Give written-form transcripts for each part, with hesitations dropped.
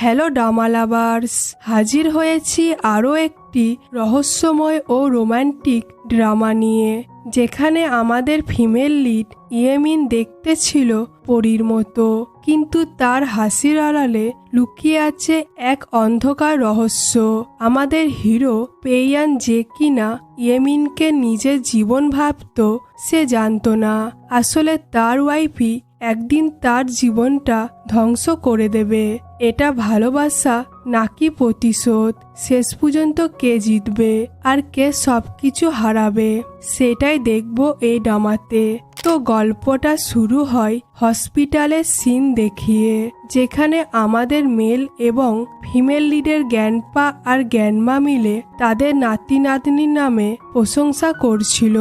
Hello drama lovers, হাজির হয়েছি আরও একটি রহস্যময় ও রোমান্টিক ড্রামা নিয়ে, যেখানে আমাদের ফিমেল লিড ইয়েমিন দেখতে ছিল পরীর মতো, কিন্তু তার হাসির আড়ালে লুকিয়ে আছে এক অন্ধকার রহস্য। আমাদের হিরো পেইয়ান, যে কিনা ইয়েমিনকে নিজের জীবন ভাবত, সে জানতো না আসলে তার ওয়াইফই একদিন তার জীবনটা ধ্বংস করে দেবে। এটা ভালোবাসা নাকি প্রতিশোধ? শেষ পর্যন্ত কে জিতবে আর কে সবকিছু হারাবে, সেটাই দেখব এই ড্রামাতে। তো গল্পটা শুরু হয় হসপিটালের সিন দেখিয়ে, যেখানে আমাদের মেল এবং ফিমেল লিডের গ্র্যান্ডপা আর গ্র্যান্ডমা মিলে তাদের নাতি নাতনির নামে প্রশংসা করছিল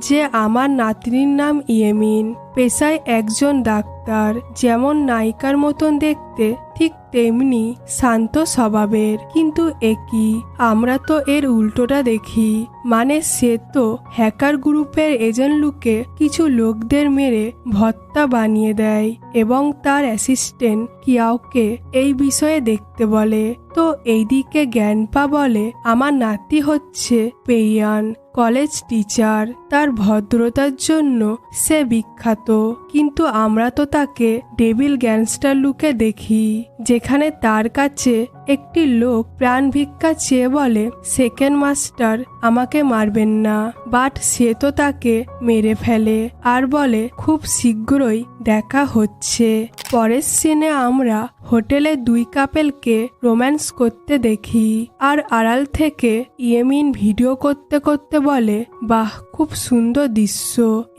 যে আমার নাতনির নাম ইয়েমিন, পেশায় একজন ডাক্তার, যেমন নায়িকার মতন দেখতে ঠিক তেমনি শান্ত স্বভাবের। কিন্তু একই, আমরা তো এর উল্টোটা দেখি। মানে সে তো হ্যাকার গ্রুপের এজেন্ট লুকে কিছু লোকদের মেরে ভর্তা বানিয়ে দেয় এবং তার অ্যাসিস্ট্যান্ট কিয়াওকে এই বিষয়ে দেখতে বলে। তো এইদিকে গ্র্যান্ডপা বলে আমার নাতি হচ্ছে পেইয়ান, কলেজ টিচার, তার ভদ্রতার জন্য সে বিখ্যাত, কিন্তু আমরা তো তাকে ডেভিল গ্যাংস্টার লুকে দেখি, যেখানে তার কাছে একটি লোক প্রাণ ভিক্ষা চেয়ে বলে সেকেন্ড মাস্টার আমাকে মারবেন না, বাট সে তো তাকে মেরে ফেলে আর বলে খুব শীঘ্রই দেখা হচ্ছে। পরের সিনে আমরা হোটেলে দুই কাপেলকে রোম্যান্স করতে দেখি, আর আড়াল থেকে ইয়েমিন ভিডিও করতে করতে বলে বাহ খুব সুন্দর দৃশ্য।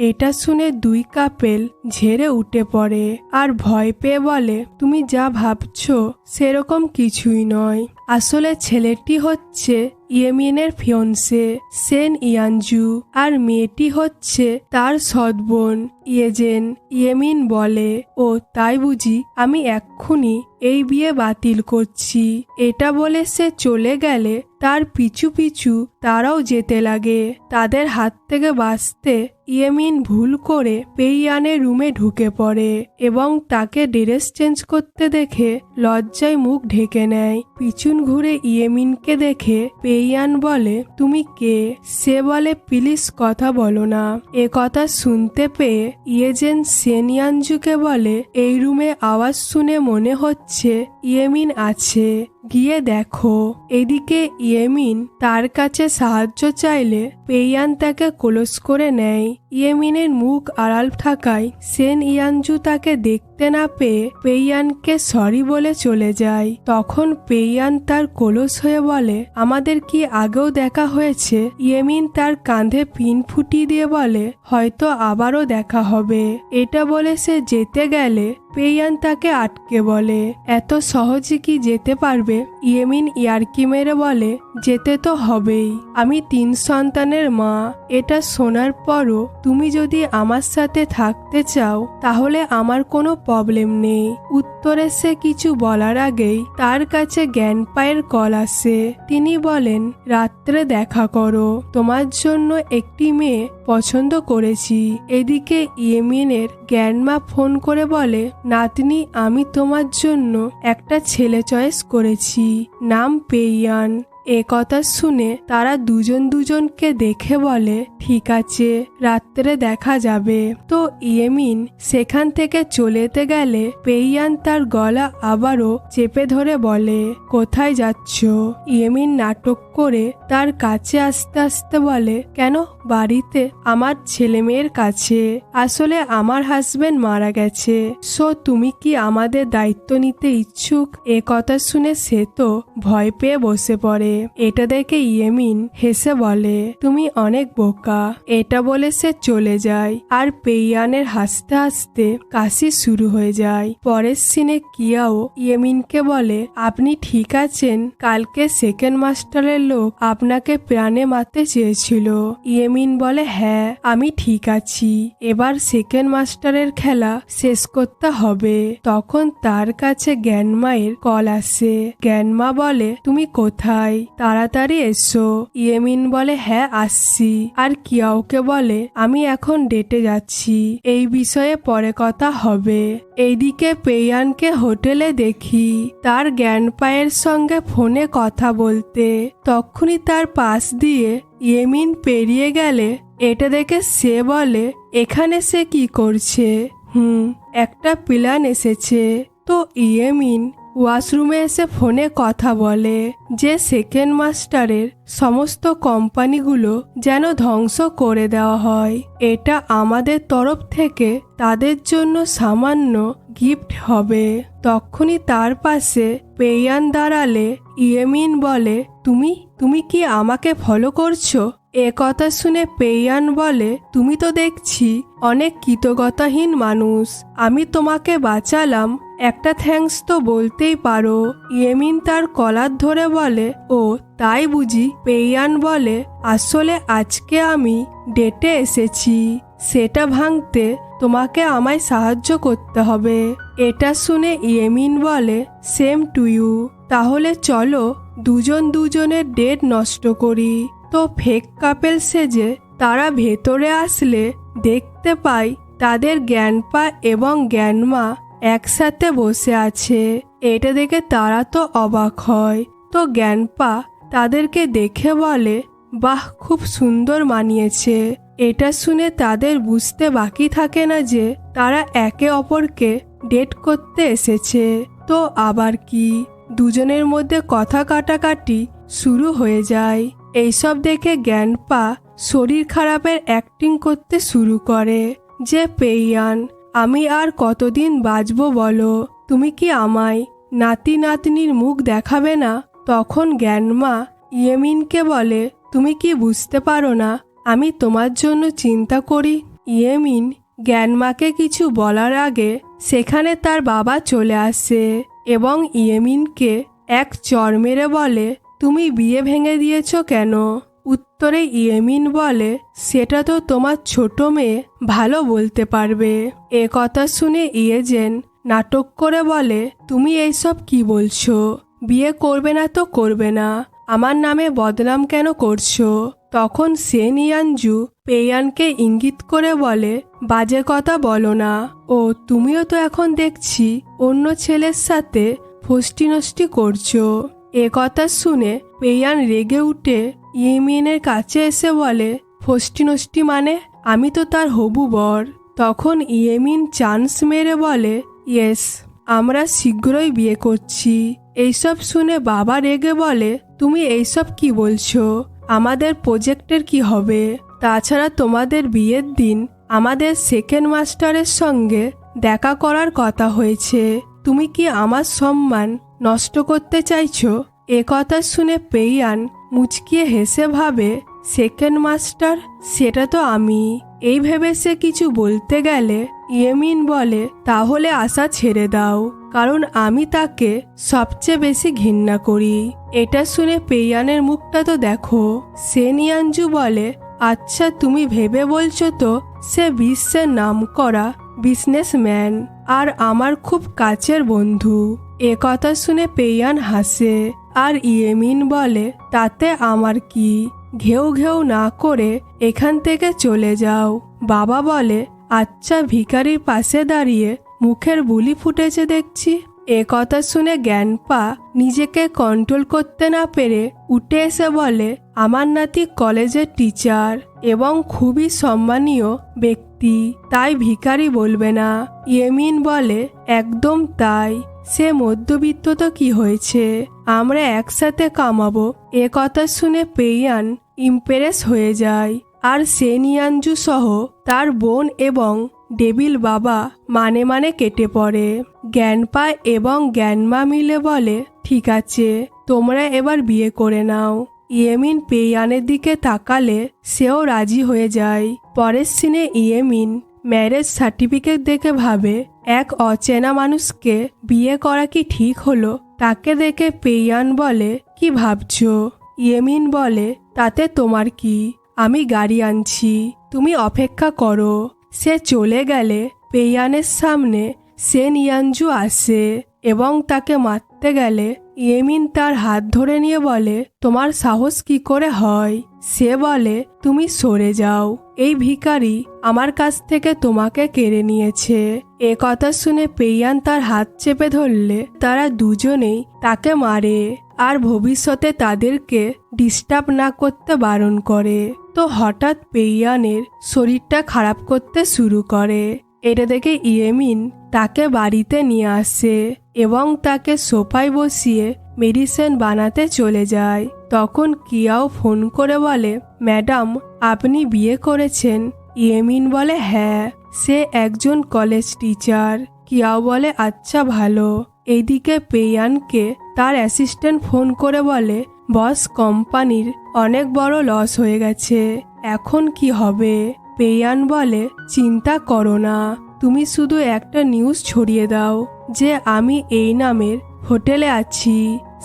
এটা শুনে দুই কাপেল ঝেড়ে উঠে পড়ে আর ভয় পেয়ে বলে তুমি যা ভাবছো সেরকম কিছুই নয়, আসলে ছেলেটি হচ্ছে ইয়েমিনের ফিয়ন্সে সেন ইয়ানজু, আর মেয়েটি হচ্ছে তার সৎ বোন ইয়েজেন। ইয়েমিন বলে ও তাই বুঝি, আমি এক্ষুনি এই বিয়ে বাতিল করছি। এটা বলে সে চলে গেলে তার পিছু পিছু তারাও যেতে লাগে। তাদের হাত থেকে বাঁচতে ইয়েমিন ভুল করে পেইয়ানের রুমে ঢুকে পড়ে এবং তাকে ড্রেস চেঞ্জ করতে দেখে লজ্জায় মুখ ঢেকে নেয়। পিছন ঘুরে ইয়েমিনকে দেখে পেইয়ান বলে তুমি কে? সে বলে প্লিজ কথা বলো না। এ কথা শুনতে পেয়ে ইয়েজেন সেনিয়ানজুকে বলে এই রুমে আওয়াজ শুনে মনে হচ্ছে ইয়েমিন আছে, গিয়ে দেখো। এদিকে ইয়েমিন তার কাছে সাহায্য চাইলে পেইয়ান তাকে ক্লোজ করে নেয়। ইয়েমিনের মুখ আড়াল থাকায় সেন ইয়ানজু তাকে দেখতে না পেয়ে পেইয়ানকে সরি বলে চলে যায়। তখন পেইয়ান তার ক্লোজ হয়ে বলে আমাদের কি আগেও দেখা হয়েছে? ইয়েমিন তার কাঁধে পিন ফুটিয়ে দিয়ে বলে হয়তো আবারও দেখা হবে। এটা বলে সে যেতে গেলে পেইয়ান তাকে আটকে বলে এত সহজে কি যেতে পারবে? ইয়েমিন ইয়ার্কি মেরে বলে যেতে তো হবেই, আমি 3 সন্তানের মা। এটা শোনার পরও তুমি যদি আমার সাথে থাকতে চাও তাহলে আমার কোনো প্রবলেম নেই। উত্তরে সে কিছু বলার আগেই তার কাছে গ্র্যান্ডপায়ের কল আসে। তিনি বলেন রাত্রে দেখা করো, তোমার জন্য একটি মেয়ে পছন্দ করেছি। এদিকে ইয়েমিনের গ্র্যান্ডমা ফোন করে বলে নাতনি, আমি তোমার জন্য একটা ছেলে চয়েস করেছি, নাম পেইয়ান। এ কথা শুনে তারা দুজন দুজনকে দেখে বলে ঠিক আছে, রাত্রে দেখা যাবে। তো ইয়েমিন সেখান থেকে চলেতে গেলে পেইয়ান তার গলা আবারও চেপে ধরে বলে কোথায় যাচ্ছ? ইয়েমিন নাটক করে তার কাছে আস্তে আস্তে বলে কেন? বাড়িতে আমার ছেলে মেয়ের কাছে। আসলে আমার হাজবেন্ড মারা গেছে, সো তুমি কি আমাদের দায়িত্ব নিতে ইচ্ছুক? এ কথা শুনে সে তো ভয় পেয়ে বসে পড়ে। এটা দেখে ইয়েমিন হেসে বলে তুমি অনেক বোকা। এটা বলে সে চলে যায় আর পেইয়ানের হাসতে হাসতে কাশি শুরু হয়ে যায়। পরের সিনে কিয়াও ইয়েমিনকে বলে আপনি ঠিক আছেন? কালকে সেকেন্ড মাস্টারের লোক আপনাকে প্রাণে মারতে চেয়েছিল। ইয়েমিন বলে হ্যাঁ আমি ঠিক আছি, এবার সেকেন্ড মাস্টারের খেলা শেষ করতে হবে। তখন তার কাছে গ্র্যান্ডমায়ের কল আসে। গ্র্যান্ডমা বলে তুমি কোথায়? তাড়াতাড়ি এসো। ইয়েমিন বলে হ্যাঁ আসছি। আর কিয়াওকে বলে আমি এখন ডেটে যাচ্ছি, এই বিষয়ে পরে কথা হবে। এইদিকে পেইয়ানকে হোটেলে দেখি তার গ্র্যান্ডপায়ের সঙ্গে ফোনে কথা বলতে। তখনই তার পাশ দিয়ে ইয়েমিন পেরিয়ে গেলে এটা দেখে সে বলে এখানে সে কি করছে। একটা প্ল্যান এসেছে। তো ইয়েমিন ওয়াশরুমে এসে ফোনে কথা বলে যে সেকেন্ড মাস্টারের সমস্ত কোম্পানিগুলো যেন ধ্বংস করে দেওয়া হয়। এটা আমাদের তরফ থেকে তাদের জন্য সামান্য গিফট হবে। তখনই তার পাশে পেইয়ান দাঁড়ালে ইয়েমিন বলে তুমি কি আমাকে ফলো করছো? এ কথা শুনে পেইয়ান বলে তুমি তো দেখছি অনেক কৃতজ্ঞতাহীন মানুষ, আমি তোমাকে বাঁচালাম, একটা থ্যাঙ্কস তো বলতেই পারো। ইয়েমিন তার কলার ধরে বলে ও তাই বুঝি? পেইয়ান বলে আসলে আজকে আমি ডেটে এসেছি, সেটা ভাঙতে তোমাকে আমায় সাহায্য করতে হবে। এটা শুনে ইয়েমিন বলে সেম টু ইউ, তাহলে চলো দুজনের ডেট নষ্ট করি। তো ফেক কাপেল সেজে তারা ভেতরে আসলে দেখতে পাই তাদের গ্র্যান্ডপা এবং গ্র্যান্ডমা একসাথে বসে আছে। এটা দেখে তারা তো অবাক হয়। তো গ্র্যান্ডপা তাদেরকে দেখে বলে বাহ, খুব সুন্দর মানিয়েছে। এটা শুনে তাদের বুঝতে বাকি থাকে না যে তারা একে অপরকে ডেট করতে এসেছে। তো আবার কি, দুজনের মধ্যে কথা কাটাকাটি শুরু হয়ে যায়। এইসব দেখে গ্র্যান্ডপা শরীর খারাপের অ্যাক্টিং করতে শুরু করে যে পেইয়ান আমি আর কতদিন বাঁচবো বলো, তুমি কি আমায় নাতি নাতনির মুখ দেখাবে না? তখন গ্র্যান্ডমা ইয়েমিনকে বলে তুমি কি বুঝতে পারো না আমি তোমার জন্য চিন্তা করি? ইয়েমিন গ্র্যান্ডমাকে কিছু বলার আগে সেখানে তার বাবা চলে আসে এবং ইয়েমিনকে এক চড় মেরে বলে তুমি বিয়ে ভেঙে দিয়েছ কেন? উত্তরে ইয়েমিন বলে সেটা তো তোমার ছোট মেয়ে ভালো বলতে পারবে। এ কথা শুনে ইয়েজেন নাটক করে বলে তুমি এইসব কি বলছো? বিয়ে করবে না তো করবে না, আমার নামে বদনাম কেন করছো? তখন সেন ইয়ানজু পেইয়ানকে ইঙ্গিত করে বলে বাজে কথা বলো না, ও তুমিও তো এখন দেখছি অন্য ছেলের সাথে ফষ্টি নষ্টি করছো। এ কথা শুনে পেইয়ান রেগে উঠে ইয়েমিনের কাছে এসে বলে ফষ্টি নষ্টি মানে? আমি তো তার হবু বর। তখন ইয়েমিন চান্স মেরে বলে ইয়েস, আমরা শীঘ্রই বিয়ে করছি। এইসব শুনে বাবা রেগে বলে তুমি এইসব কি বলছো? আমাদের প্রজেক্টের কি হবে? তাছাড়া তোমাদের বিয়ের দিন আমাদের সেকেন্ড মাস্টারের সঙ্গে দেখা করার কথা হয়েছে, তুমি কি আমার সম্মান নষ্ট করতে চাইছো? এ কথা শুনে পেইয়ান মুচকিয়ে হেসে ভাবে সেকেন্ড মাস্টার, সেটা তো আমি। এই ভেবে সে কিছু বলতে গেলে ইয়েমিন বলে তাহলে আশা ছেড়ে দাও, কারণ আমি তাকে সবচেয়ে বেশি ঘৃণা করি। এটা শুনে পেইয়ানের মুখটা তো দেখো। সেন ইয়ানজু বলে আচ্ছা তুমি ভেবে বলছো তো সে বিশ্বের নামকরা বিজনেসম্যান আর আমার খুব কাছের বন্ধু। এ কথা শুনে পেইয়ান হাসে আর ইয়েমিন বলে তাতে আমার কি, ঘেউ ঘেউ না করে এখান থেকে চলে যাও। বাবা বলে আচ্ছা, ভিখারির পাশে দাঁড়িয়ে মুখের বুলি ফুটেছে দেখছি। এ কথা শুনে গ্র্যান্ডপা নিজেকে কন্ট্রোল করতে না পেরে উঠে এসে বলে আমার নাতি কলেজের টিচার এবং খুবই সম্মানীয় ব্যক্তি, তাই ভিখারি বলবে না। ইয়েমিন বলে একদম তাই, সে মধ্যবিত্ত তো কি হয়েছে, আমরা একসাথে কামাবো। এ কথা শুনে পেইয়ান ইমপ্রেস হয়ে যায় আর সেন ইয়ানজু সহ তার বোন এবং ডেভিল বাবা মানে কেটে পড়ে। গ্র্যান্ডপা এবং গ্র্যান্ডমা মিলে বলে ঠিক আছে, তোমরা এবার বিয়ে করে নাও। ইয়েমিন পেইয়ানের দিকে তাকালে সেও রাজি হয়ে যায়। পরের সিনে ইয়েমিন ম্যারেজ সার্টিফিকেট দেখে ভাবে এক অচেনা মানুষকে বিয়ে করা কি ঠিক হলো? তাকে দেখে পেইয়ান বলে কি ভাবছো? ইয়েমিন বলে তাতে তোমার কি, আমি গাড়ি আনছি, তুমি অপেক্ষা করো। সে চলে গেলে পেইয়ানের সামনে সেন ইয়ানজু আসে এবং তাকে মারতে গেলে ইয়েমিন তার হাত ধরে নিয়ে বলে, তোমার সাহস কি করে হয়? সে বলে, তুমি সরে যাও, এই ভিখারি আমার কাছ থেকে তোমাকে কেড়ে নিয়েছে। এ কথা শুনে পেইয়ান তার হাত চেপে ধরলে তারা দুজনেই তাকে মারে আর ভবিষ্যতে তাদেরকে ডিস্টার্ব না করতে বারণ করে। তো হঠাৎ পেইয়ানের শরীরটা খারাপ করতে শুরু করে। এটা দেখে ইয়েমিন তাকে বাড়িতে নিয়ে আসে এবং তাকে সোফায় বসিয়ে মেডিসিন বানাতে চলে যায়। তখন কিয়াও ফোন করে বলে, ম্যাডাম আপনি বিয়ে করেছেন? ইয়েমিন বলে, হ্যাঁ। সে একজন কলেজ টিচার। কিয়াও বলে, আচ্ছা ভালো। এইদিকে পেইয়ানকে তার অ্যাসিস্ট্যান্ট ফোন করে বলে, বস কোম্পানির অনেক বড় লস হয়ে গেছে, এখন কি হবে? পেইয়ান বলে, চিন্তা করো না, তুমি শুধু একটা নিউজ ছড়িয়ে দাও যে আমি এই নামের হোটেলে আছি,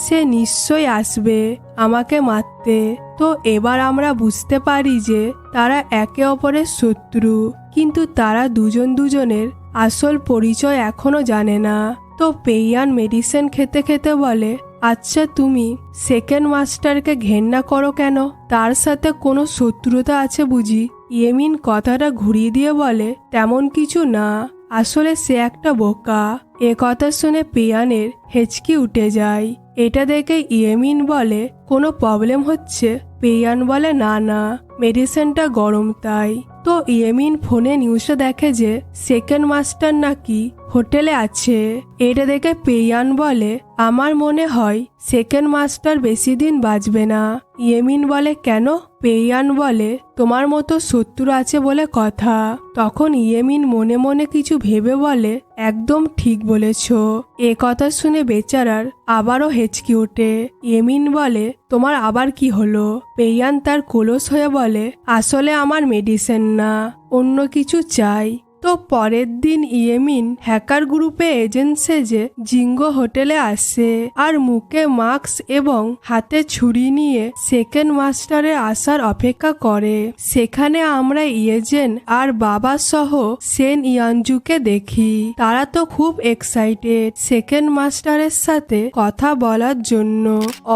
সে নিশ্চয়ই আসবে আমাকে মারতে। তো এবার আমরা বুঝতে পারি যে তারা একে অপরের শত্রু, কিন্তু তারা দুজন দুজনের আসল পরিচয় এখনো জানে না। তো পেইয়ান মেডিসিন খেতে খেতে বলে, আচ্ছা তুমি সেকেন্ড মাস্টারকে ঘেন্না করো কেন? তার সাথে কোনো শত্রুতা আছে বুঝি? ইয়েমিন কথাটা ঘুরিয়ে দিয়ে বলে, তেমন কিছু না, আসলে সে একটা বোকা। এ কথা শুনে পেইয়ানের হেঁচকি উঠে যায়। এটা দেখে ইয়েমিন বলে, কোনো প্রবলেম হচ্ছে? পেইয়ান বলে, না না, মেডিসিনটা গরম তাই। তো ইয়েমিন ফোনে নিউজে দেখে যে সেকেন্ড মাস্টার নাকি হোটেলে আছে। এটা দেখে পেইয়ান বলে, আমার মনে হয় সেকেন্ড মাস্টার বেশি দিন বাঁচবে না। ইয়েমিন বলে, কেন? পেইয়ান বলে, তোমার মতো শত্রু আছে বলে কথা। তখন ইয়েমিন মনে মনে কিছু ভেবে বলে, একদম ঠিক বলেছ। এ কথা শুনে বেচারার আবারও হেঁচকি ওঠে। ইয়েমিন বলে, তোমার আবার কি হলো? পেইয়ান তার কলস হয়ে বলে, আসলে আমার মেডিসিন না, অন্য কিছু চাই। তো পরের দিন ইয়েমিন হ্যাকার গ্রুপে এজেন্ট সেজে জিঙ্গো হোটেলে আসে আর মুখে মাস্ক এবং হাতে ছুরি নিয়ে সেকেন্ড মাস্টারের আসার অপেক্ষা করে। সেখানে আমরা ইয়েজেন আর বাবা সহ সেন ইয়ানজুকে দেখি। তারা তো খুব এক্সাইটেড সেকেন্ড মাস্টারের সাথে কথা বলার জন্য।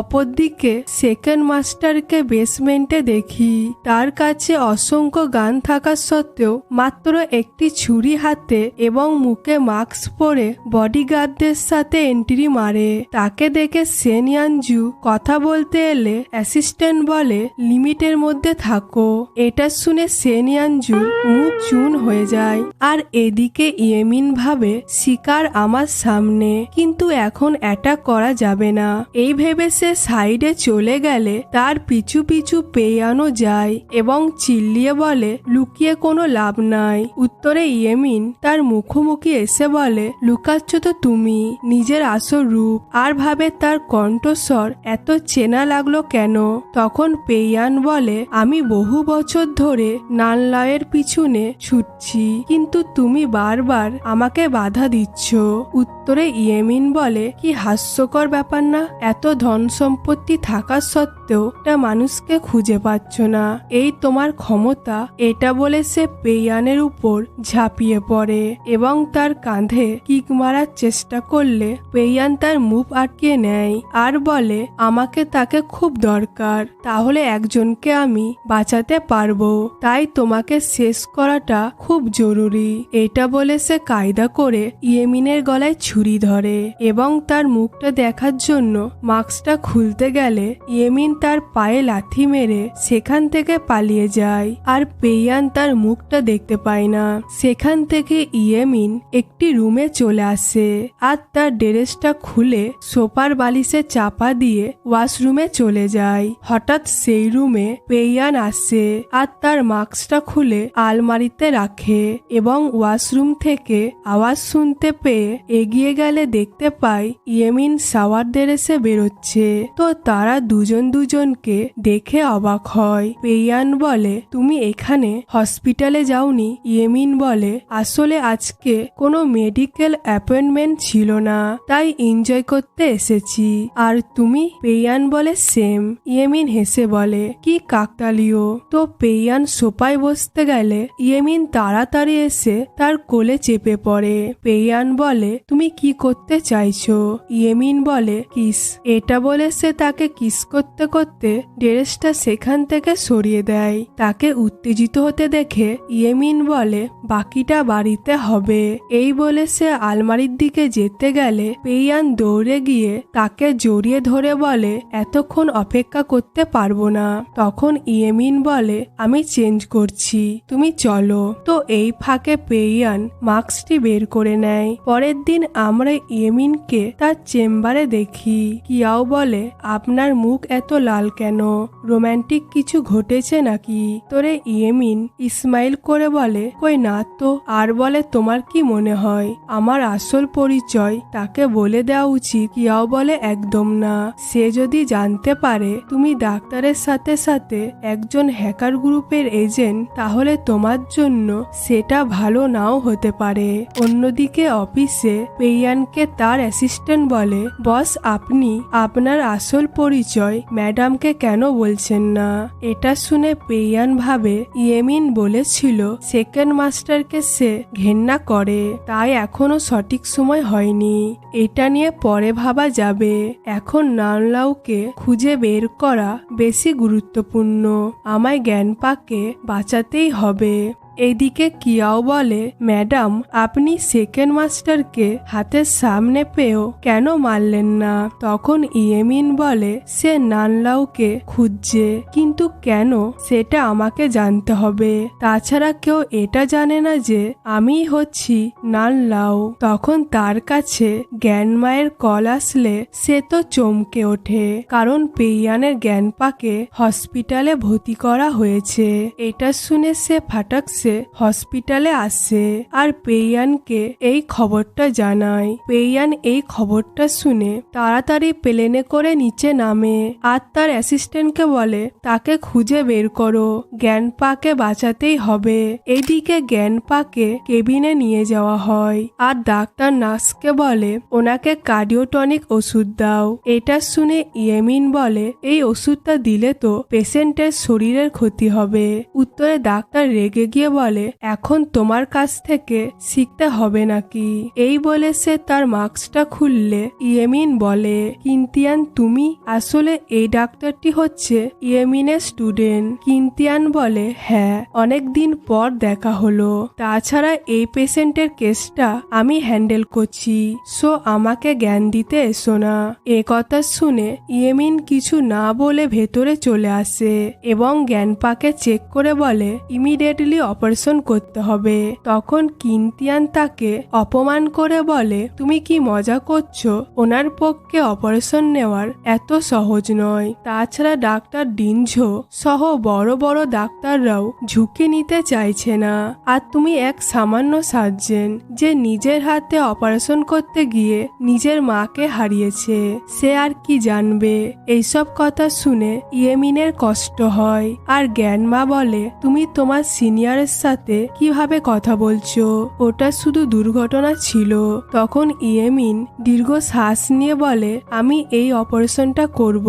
অপরদিকে সেকেন্ড মাস্টারকে বেসমেন্টে দেখি। তার কাছে অসংখ্য গান থাকা সত্ত্বেও মাত্র একটি ছুরি হাতে এবং মুখে মাস্ক পরে বডিগার্ডদের সাথে এন্ট্রি মারে। তাকে দেখে সেন ইয়ানজু কথা বলতে এলে অ্যাসিস্ট্যান্ট বলে, লিমিটের মধ্যে থাকো। এটা শুনে সেন ইয়ানজুর মুখ চুন হয়ে যায়। আর এদিকে ইয়েমিন ভাবে, শিকার আমার সামনে, কিন্তু এখন অ্যাটাক করা যাবে না। এই ভেবে সে সাইডে চলে গেলে তার পিছু পিছু পেইয়ানো যায় এবং চিল্লিয়ে বলে, লুকিয়ে কোনো লাভ নাই। উত্তরে ইয়েমিন তার মুখোমুখি এসে বলে, লুকাচ্ছ তো তুমি নিজের আসল রূপ। আর ভাবে তার কণ্ঠস্বর এত চেনা লাগলো কেন। তখন পেইয়ান বলে, আমি বহু বছর ধরে নানলয়ের পিছনে ছুটছি, কিন্তু তুমি বারবার আমাকে বাধা দিচ্ছ। উত্তরে ইয়েমিন বলে, কি হাস্যকর ব্যাপার না, এত ধন সম্পত্তি থাকা সত্ত্বেও একটা মানুষকে খুঁজে পাচ্ছ না, এই তোমার ক্ষমতা। এটা বলে সে পেইয়ানের উপর ঝাঁপিয়ে পড়ে এবং তার কাঁধে কিক মারার চেষ্টা করলে পেইয়ান তার মুখ আটকে নেয় আর বলে, আমাকে তাকে খুব দরকার, তাহলে একজনকে আমি বাঁচাতে পারবো, তাই তোমাকে শেষ করাটা খুব জরুরি। এটা বলে সে কায়দা করে ইয়েমিনের গলায় ছুরি ধরে এবং তার মুখটা দেখার জন্য মাস্কটা খুলতে গেলে ইয়েমিন তার পায়ে লাথি মেরে সেখান থেকে পালিয়ে যায় আর পেইয়ান তার মুখটা দেখতে পায় না। সেখান থেকে ইয়েমিন একটি রুমে চলে আসে আর তার ড্রেসটা খুলে সোফার বালিশে চাপা দিয়ে ওয়াশরুমে চলে যায়। হঠাৎ সেই রুমে পেইয়ান আসে আর তার মাস্কটা খুলে আলমারিতে রাখে এবং ওয়াশরুম থেকে আওয়াজ শুনতে পেয়ে এগিয়ে গেলে দেখতে পায় ইয়েমিন শাওয়ার ড্রেসে বেরোচ্ছে। তো তারা দুজন দুজনকে দেখে অবাক হয়। পেইয়ান বলে, তুমি এখানে হসপিটালে যাওনি? ইয়েমিন বলে, বলে, আসলে আজকে কোনো মেডিকেল অ্যাপয়েন্টমেন্ট ছিল না, তাই এনজয় করতে এসেছি। আর তুমি? পেইয়ান বলে, সেম। ইয়েমিন হেসে বলে, কি কাকতালীয়। তো পেইয়ান সোফায় বসতে গেলে ইয়েমিন তাড়াতাড়ি এসে তার কোলে চেপে পড়ে। পেইয়ান বলে, তুমি কি করতে চাইছো? ইয়েমিন বলে, কিস। এটা বলে সে তাকে কিস করতে করতে ড্রেসটা সেখান থেকে সরিয়ে দেয়। তাকে উত্তেজিত হতে দেখে ইয়েমিন বলে, বাকিটা বাড়িতে হবে। এই বলে সে আলমারির দিকে যেতে গেলে পেইয়ান দৌড়ে গিয়ে তাকে জড়িয়ে ধরে বলে, এতক্ষণ অপেক্ষা করতে পারবো না। তখন ইয়েমিন বলে, আমি চেঞ্জ করছি, তুমি চলো। তো এই ফাঁকে পেইয়ান মাস্কটি বের করে নেয়। পরের দিন আমরা ইয়েমিনকে তার চেম্বারে দেখি। কিয়াও বলে, আপনার মুখ এত লাল কেন? রোমান্টিক কিছু ঘটেছে নাকি? তোরে ইয়েমিন ইসমাইল করে বলে, কই না তো। আর বলে, তোমার কি মনে হয় আমার আসল পরিচয় তাকে বলে দেওয়া উচিত? কিয়াও বলে, একদম না। সে যদি জানতে পারে তুমি ডাক্তারের সাথে সাথে একজন হ্যাকার গ্রুপের এজেন্ট, তাহলে তোমার জন্য সেটা ভালো নাও হতে পারে। অন্যদিকে অফিসে পেইয়ানকে তার অ্যাসিস্ট্যান্ট বলে, বস আপনি আপনার আসল পরিচয় ম্যাডামকে কেন বলছেন না? এটা শুনে পেইয়ান ভাবে ইয়েমিন বলেছিল সেকেন্ড মাস্টারকে সে ঘেন্না করে, তাই এখনো সঠিক সময় হয়নি। এটা নিয়ে পরে ভাবা যাবে। এখন নানলাউকে খুঁজে বের করা বেশি গুরুত্বপূর্ণ। আমায় জ্ঞানপাকে বাঁচাতেই হবে। এইদিকে কিয়াও বলে, ম্যাডাম আপনি সেকেন্ড মাস্টারকে হাতের সামনে পেয়েও কেন মারলেন না? তখন ইয়েমিন বলে, সে নানলাউকে খুঁজছে, কিন্তু কেন সেটা আমাকে জানতে হবে। তাছাড়া কেউ এটা জানে না যে আমি হচ্ছি নানলাউ। তখন তার কাছে জ্ঞানমায়ের কল আসলে সে তো চমকে ওঠে, কারণ পেইয়ানের জ্ঞানপাকে হসপিটালে ভর্তি করা হয়েছে। এটা শুনে সে ফাটাক হসপিটালে আসে আর পেইয়ানকে এই খবরটা জানায়। পেইয়ান এই খবরটা শুনে তাড়াতাড়ি প্লেনে করে নিচে নামে আর তার অ্যাসিস্ট্যান্টকে বলে, তাকে খুঁজে বের করো, জ্ঞানপাকে বাঁচাতেই হবে। এদিকে জ্ঞানপাকে কেবিনে নিয়ে যাওয়া হয় আর ডাক্তার নার্সকে বলে, ওনাকে কার্ডিওটনিক ওষুধ দাও। এটা শুনে ইয়েমিন বলে, এই ওষুধটা দিলে তো পেশেন্টের শরীরের ক্ষতি হবে। উত্তরে ডাক্তার রেগে গিয়ে বলে, এখন তোমার কাছ থেকে শিখতে হবে নাকি? এই বলে সে তার মাস্কটা খুললে ইয়েমিন বলে, কিন্তিয়ান তুমি? আসলে এই ডাক্তারটি হচ্ছে ইয়েমিনের স্টুডেন্ট। কিন্তিয়ান বলে, হ্যাঁ, অনেকদিন পর দেখা হলো। তাছাড়া এই পেশেন্টের কেসটা আমি হ্যান্ডেল করছি, সো আমাকে জ্ঞান দিতে এসো না। এ কথা শুনে ইয়েমিন কিছু না বলে ভেতরে চলে আসে এবং জ্ঞানপাকে চেক করে বলে, ইমিডিয়েটলি অপারেশন করতে হবে। তখন কিন্তিয়ান তাকে অপমান করে বলে, তুমি কি মজা করছো? ওনার পক্ষে অপারেশন নেওয়ার এত সহজ নয়। তাছাড়া ডাক্তার ডিনঝো সহ বড় বড় ডাক্তাররাও ঝুঁকি নিতে চাইছে না। আর তুমি এক সামান্য সার্জন যে নিজের হাতে অপারেশন করতে গিয়ে নিজের মাকে হারিয়েছে, সে আর কি জানবে? এইসব কথা শুনে ইয়েমিনের কষ্ট হয় আর জ্ঞানমা বলে, তুমি তোমার সিনিয়রের সাথে কিভাবে কথা বলছো? ওটা শুধু দুর্ঘটনা ছিল। তখন ইয়েমিন দীর্ঘ শ্বাস নিয়ে বলে, আমি এই অপারেশনটা করব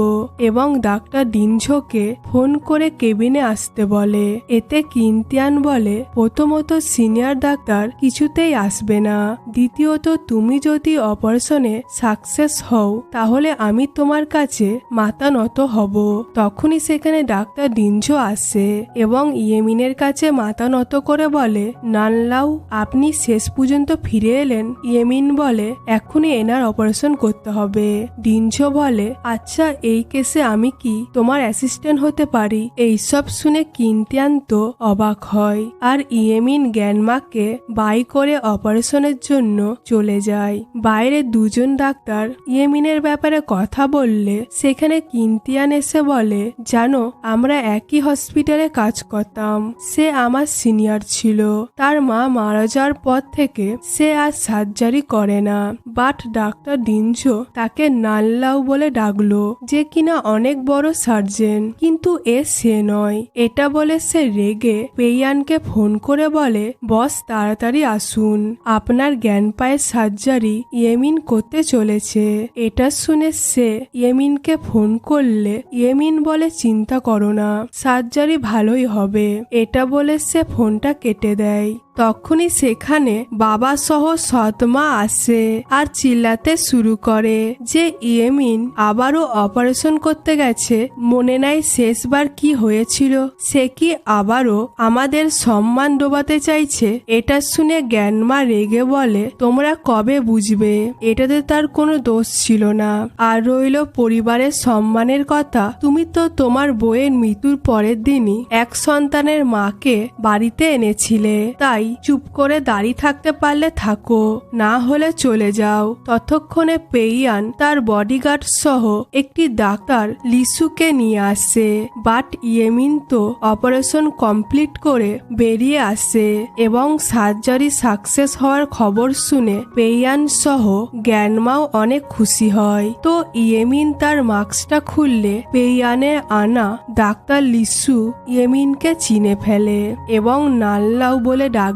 এবং ডাক্তার ডিনঝোকে ফোন করে কেবিনে আসতে বলে। এতে কিন্তিয়ান বলে, প্রথমত সিনিয়র ডাক্তার কিছুতেই আসবে না, দ্বিতীয়ত তুমি যদি অপারেশনে সাকসেস হও তাহলে আমি তোমার কাছে মাথা নত হব। তখনই সেখানে ডাক্তার ডিনঝো আসে এবং ইয়েমিনের কাছে মাথা নত করে বলে, নানলাউ আপনি শেষ পর্যন্ত ফিরে এলেন। ইয়েমিন বলে, এখনই এনার অপারেশন করতে হবে। ডিনঝো বলে, আচ্ছা এই কেসে আমি কি তোমার অ্যাসিস্ট্যান্ট হতে পারি? এইসব শুনে কিন্তিয়ান তো অবাক হয় আর ইয়েমিন জ্ঞানমাকে বাই করে অপারেশনের জন্য চলে যায়। বাইরে দুজন ডাক্তার ইয়েমিনের ব্যাপারে কথা বললে সেখানে কিন্তিয়ান এসে বলে, জানো আমরা একই হসপিটালে কাজ করতাম, সে আমার সিনিয়র ছিল। তার মা মারা যাওয়ার পর থেকে সে আর সার্জারি করে না। বাট ডাক্তার ডিনজো তাকে নাল্লাউ বলে ডাকলো, যে কিনা অনেক বড় সার্জন, কিন্তু সে নয়। এটা বলে সে রেগে পেইয়ানকে ফোন করে বলে, বস তাড়াতাড়ি আসুন, আপনার জ্ঞান পায়ের সার্জারি ইয়েমিন করতে চলেছে। এটা শুনে সে ইয়েমিনকে ফোন করলে ইয়েমিন বলে, চিন্তা করো না, সার্জারি ভালোই হবে। এটা বলে সে ফোনটা কেটে দেয়। তখনই সেখানে বাবা সহ সৎমা আসে আর চিল্লাতে শুরু করে যে ইয়েমিন আবারও অপারেশন করতে গেছে। মনে নাই শেষবার কি হয়েছিল? সে কি আবারও আমাদের সম্মান ডোবাতে চাইছে? এটা শুনে জ্ঞানমা রেগে বলে, তোমরা কবে বুঝবে? এটাতে তার কোনো দোষ ছিল না। আর রইল পরিবারের সম্মানের কথা, তুমি তো তোমার বউয়ের মৃত্যুর পরের দিনই এক সন্তানের মাকে বাড়িতে এনেছিলে। তাই চুপ করে দাঁড়িয়ে থাকতে পারলে থাকো, না হলে চলে যাও। ততক্ষণে পেইয়ান তার বডিগার্ড সহ একটি ডাক্তার লিসুকে নিয়ে আসে। বাট ইয়েমিন তো অপারেশন কমপ্লিট করে বেরিয়ে আসে এবং সার্জারি সাকসেস হওয়ার খবর শুনে পেইয়ান সহ জ্ঞানমাও অনেক খুশি হয়। তো ইয়েমিন তার মাস্কটা খুললে পেইয়ানের আনা ডাক্তার লিসু ইয়েমিনকে চিনে ফেলে এবং নাল্লাউ বলে ডাকলে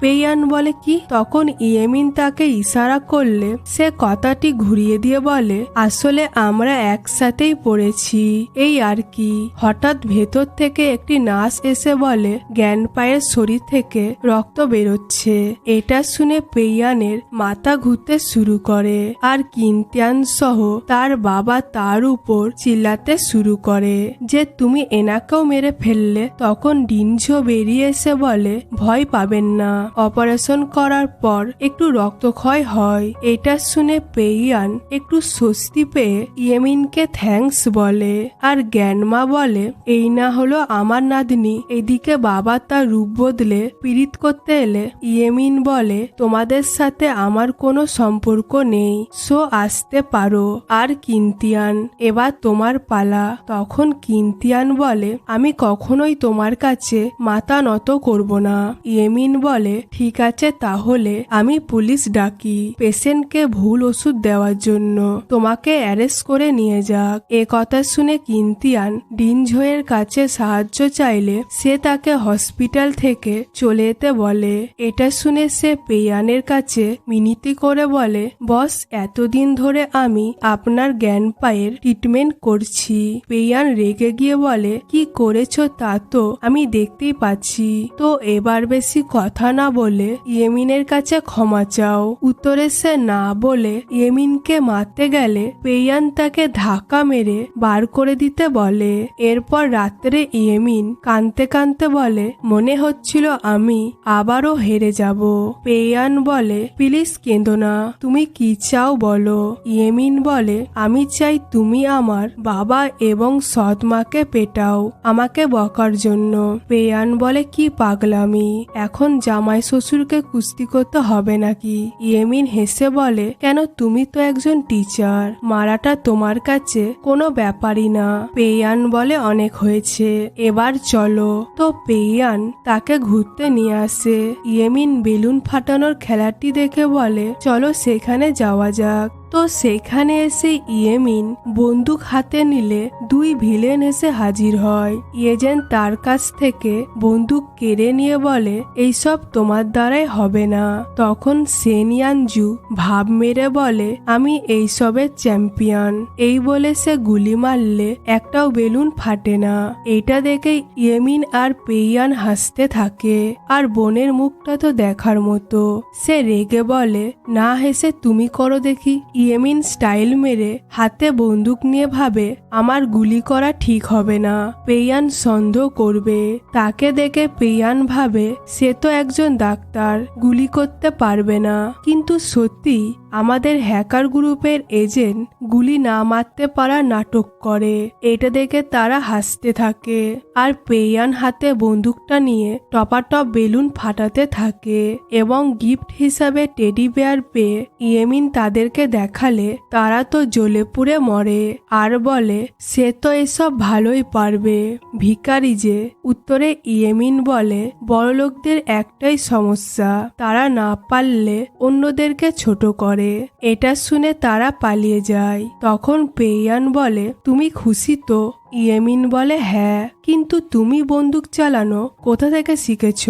পেইয়ান বলে কি? তখন ইয়েমিন তাকে ইশারা করলে সে কথাটি ঘুরিয়ে দিয়ে বলে, আসলে আমরা একসাথেই পড়েছি, এই আর কি। হঠাৎ ভেতর থেকে একটি নার্স এসে বলে, জ্ঞান পায়ের শরীর থেকে রক্ত বেরোচ্ছে। এটা শুনে পেইয়ানের মাথা ঘুরতে শুরু করে আর কিন্তিয়ান সহ তার বাবা তার উপর চিল্লাতে শুরু করে যে তুমি এনাকেও মেরে ফেললে। তখন ডিনজো বেরিয়ে এসে বলে, ভয় পাবেন না, অপারেশন করার পর একটু রক্তক্ষয় হয়। এটা শুনে পেইয়ান একটু স্বস্তি পেয়ে ইয়েমিনকে থ্যাঙ্কস বলে আর জ্ঞানমা বলে, এই না হলো আমার নাতনি। এদিকে বাবা তার রূপ বদলে পীড়িত করতে এলে ইয়েমিন বলে, তোমাদের সাথে আমার কোনো সম্পর্ক নেই, সো আসতে পারো। আর কিন্তিয়ান, এবার তোমার পালা। তখন কিন্তিয়ান বলে, আমি কখনোই তোমার কাছে মাথা নত করব না। ইয়েমিন বলে, ঠিক আছে, তাহলে আমি পুলিশ ডাকি পেশেন্টকে ভুল ওষুধ দেওয়ার জন্য, তোমাকে অ্যারেস্ট করে নিয়ে যাক। এ কথা শুনে কিন্তিয়ান ডিনজোয়ের কাছে সাহায্য চাইলে সে তাকে হসপিটাল থেকে চলে যেতে বলে। এটা শুনে সে পেইয়ানের কাছে মিনতি করে বলে, বস এতদিন ধরে আমি আপনার জ্ঞান পায়ের ট্রিটমেন্ট করছি। পেইয়ান রেগে গিয়ে বলে, কি করেছ তা তো আমি দেখতেই পাচ্ছি, তো এবার বেশি কথা না বলে ইয়েমিনের কাছে ক্ষমা চাও। উত্তরে সে না বলে ইয়েমিনকে মারতে গেলে পেইয়ান তাকে ধাক্কা মেরে বার করে দিতে বলে। এরপর রাত্রে ইয়েমিন কাঁদতে কাঁদতে বলে, মনে হচ্ছিল আমি আবারও হেরে যাব। পেইয়ান বলে, প্লিজ কেঁদো না, তুমি কি চাও বলো। ইয়েমিন বলে, আমি চাই তুমি আমার বাবা এবং সৎমাকে পেটাও আমাকে বকার জন্য। পেইয়ান বলে, কি পাগলামি, এখন জামাই শ্বশুরকে কুস্তি করতে হবে নাকি? ইয়েমিন হেসে বলে, কেন, তুমি তো একজন টিচার, মারাটা তোমার কাছে কোনো ব্যাপারই না। পেইয়ান বলে, অনেক হয়েছে, এবার চলো। তো পেইয়ান তাকে ঘুরতে নিয়ে আসে। ইয়েমিন বেলুন ফাটানোর খেলাটি দেখে বলে, চলো সেখানে যাওয়া যাক। তো সেখানে এসে ইয়েমিন বন্দুক হাতে নিলে দুই ভিলেন এসে হাজির হয়। এজেন্ট তার কাছ থেকে বন্দুক কেড়ে নিয়ে বলে, এইসব তোমার দ্বারাই হবে না। তখন সেনিয়ানজু ভাব মেরে বলে, আমি এইসবের চ্যাম্পিয়ন। এই বলে সে গুলি মারলে একটাও বেলুন ফাটে না। এটা দেখে ইয়েমিন আর পেইয়ান হাসতে থাকে। আর বোনের মুখটা তো দেখার মতো। সে রেগে বলে, না হেসে তুমি করো দেখি। ইয়েমিন স্টাইল মেরে হাতে বন্দুক নিয়ে ভাবে, আমার গুলি করা ঠিক হবে না, পেইয়ান সন্দেহ করবে। তাকে দেখে পেইয়ান ভাবে সে তো একজন ডাক্তার, গুলি করতে পারবে না। কিন্তু সত্যি আমাদের হ্যাকার গ্রুপের এজেন্ট গুলি না মারতে পারা নাটক করে। এটা দেখে তারা হাসতে থাকে আর পেইয়ান হাতে বন্দুকটা নিয়ে টপাটপ বেলুন ফাটাতে থাকে এবং গিফট হিসাবে টেডি বেয়ার পেয়ে ইয়েমিন তাদেরকে দেখায় দেখালে তারা তো জ্বলে পুড়ে মরে আর বলে সে তো এসব ভালোই পারবে। ভিখারি যে। উত্তরে ইয়েমিন বলে বড়লোকদের একটাই সমস্যা, তারা না পারলে অন্যদেরকে ছোট করে। এটা শুনে তারা পালিয়ে যায়। তখন পেইয়ান বলে তুমি খুশি তো? ইয়েমিন বলে হ্যাঁ, কিন্তু তুমি বন্দুক চালানো কোথা থেকে শিখেছ?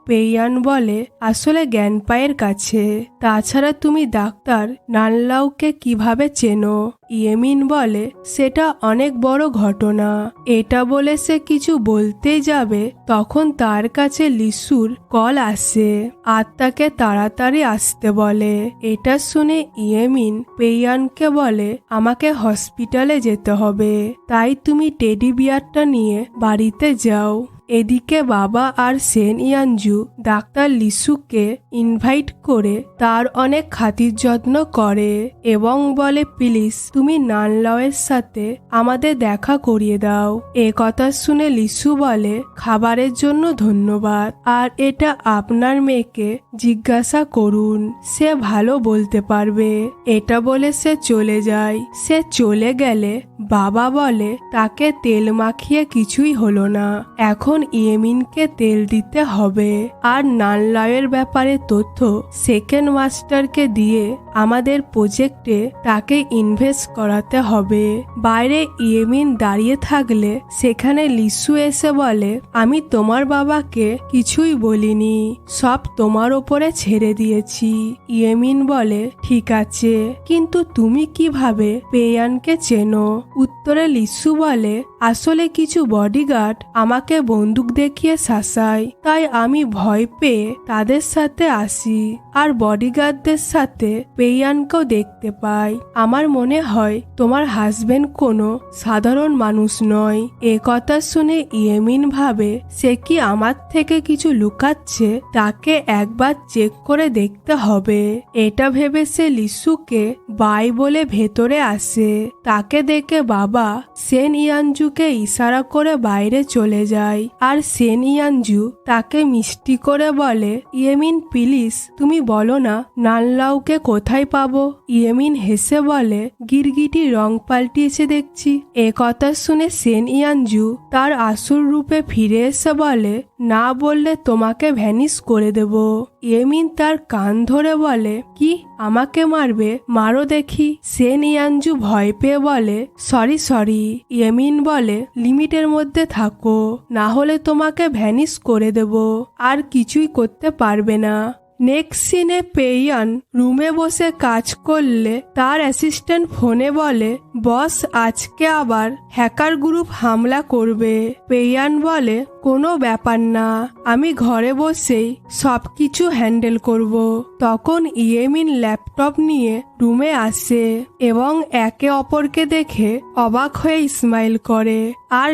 পেইয়ান বলে আসলে জ্ঞানপায়ের কাছে। তাছাড়া তুমি ডাক্তার নানলাউকে কিভাবে চেনো? ইয়েমিন বলে সেটা অনেক বড় ঘটনা। এটা বলে সে কিছু বলতেই যাবে তখন তার কাছে লিসুর কল আসে আর তাকে তাড়াতাড়ি আসতে বলে। এটা শুনে ইয়েমিন পেইয়ানকে বলে আমাকে হসপিটালে যেতে হবে, তাই তুমি টেডি বিয়ারটা নিয়ে বাড়িতে যাও। এদিকে বাবা আর সেন ইয়ানজু ডাক্তার লিসুকে ইনভাইট করে তার অনেক খাতির যত্ন করে এবং বলে প্লিজ তুমি নানলাওয়ের সাথে আমাদের দেখা করিয়ে দাও। এ কথা শুনে লিসু বলে খাবারের জন্য ধন্যবাদ, আর এটা আপনার মেয়েকে জিজ্ঞাসা করুন, সে ভালো বলতে পারবে। এটা বলে সে চলে যায়। সে চলে গেলে বাবা বলে তাকে তেল মাখিয়ে কিছুই হলো না, এখন ইয়েমিনকে তেল দিতে হবে আর নানলাওয়ের ব্যাপারে তথ্য সেকেন্ড মাস্টারকে দিয়ে আমাদের প্রজেক্টে তাকে ইনভেস্ট করাতে হবে। বাইরে ইয়েমিন দাঁড়িয়ে থাকলে সেখানে লিসু এসে বলে আমি তোমার বাবাকে কিছুই বলিনি, সব তোমার ওপরে ছেড়ে দিয়েছি। ইয়েমিন বলে ঠিক আছে, কিন্তু তুমি কিভাবে পেইয়ানকে চেনো? উত্তরে লিসু বলে আসলে কিছু বডিগার্ড আমাকে বন্দুক দেখিয়ে শাসায়, তাই আমি ভয় পেয়ে তাদের সাথে আসি আর বডিগার্ডদের সাথে পেইয়ানকেও দেখতে পাই। আমার মনে হয় তোমার হাজবেন্ড কোনো সাধারণ মানুষ নয়। এ কথা শুনে ইয়েমিন ভাবে সে কি আমার থেকে কিছু লুকাচ্ছে, তাকে একবার চেক করে দেখতে হবে। এটা ভেবে সে লিসুকে বাই বলে ভেতরে আসে। তাকে দেখে বাবা সেন ইয়ানজুকে ইশারা করে বাইরে চলে যায় আর সেন ইয়ানজু তাকে মিষ্টি করে বলে ইয়েমিন প্লিজ তুমি বলো না নানলাউকে কোথায় পাবো? ইয়েমিন হেসে বলে গিরগিটি রং পাল্টিয়েছে দেখছি। এ কথা শুনে সেন ইয়ানজু তার আসল রূপে ফিরে এসে বলে না বললে তোমাকে ভ্যানিশ করে দেব। ইয়েমিন তার কান ধরে বলে কি আমাকে মারবে? মারো দেখি। সেন ইয়ানজু ভয় পেয়ে বলে সরি। ইয়েমিন বলে লিমিটের মধ্যে থাকো, না হলে তোমাকে ভ্যানিশ করে দেব, আর কিছুই করতে পারবে না। নেক্সট সিনে পেইয়ান রুমে বসে কাজ করলে তার অ্যাসিস্ট্যান্ট ফোনে বলে বস আজকে আবার হ্যাকার গ্রুপ হামলা করবে। পেইয়ান বলে কোনো ব্যাপার না, আমি ঘরে বসেই সবকিছু হ্যান্ডেল করব। তখন ইয়েমিন ল্যাপটপ নিয়ে রুমে আসে এবং একে অপরকে দেখে অবাক হয়ে স্মাইল করে আর